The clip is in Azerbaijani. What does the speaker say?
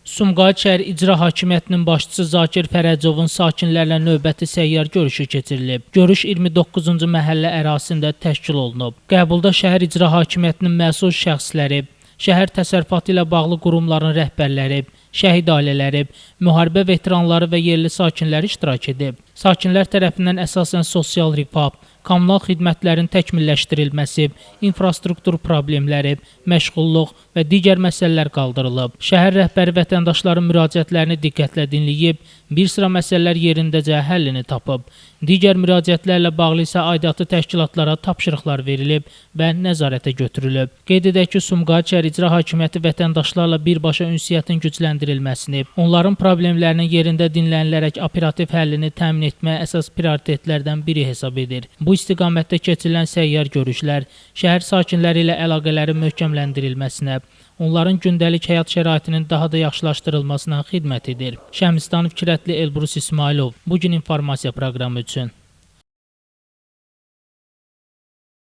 Sumqayıt şəhər İcra Hakimiyyətinin başçısı Zakir Fərəcovun sakinlərlə növbəti səyyar görüşü keçirilib. Görüş 29-cu məhəllə ərazisində təşkil olunub. Qəbulda şəhər İcra Hakimiyyətinin məsul şəxsləri, şəhər təsərrüfatı ilə bağlı qurumların rəhbərləri, şəhid ailələri, müharibə veteranları və yerli sakinləri iştirak edib. Sakinlər tərəfindən əsasən sosial rifah, kommunal xidmətlərin təkmilləşdirilməsi, infrastruktur problemləri, məşğulluq və digər məsələlər qaldırılıb. Şəhər rəhbəri vətəndaşların müraciətlərini diqqətlə dinləyib, bir sıra məsələlər yerindəcə həllini tapıb. Digər müraciətlərlə bağlı isə aidiyyatı təşkilatlara tapşırıqlar verilib və nəzarətə götürülüb. Qeyd edək ki, Sumqayıt şəhər İcra Hakimiyyəti vətəndaşlarla birbaşa ünsiyyətin gücləndirilməsini, onların problemlərinin yerində dinlənilərək operativ həllini təmin etmə əsas prioritetlərdən biri hesab edir. Bu istiqamətdə keçirilən səyyar görüşlər şəhər sakinləri ilə əlaqələrin möhkəmləndirilməsinə, onların gündəlik həyat şəraitinin daha da yaxşılaşdırılmasına xidmət edir. Şəmistani Fikrətli Elbrus İsmailov, bugün informasiya proqramı üçün.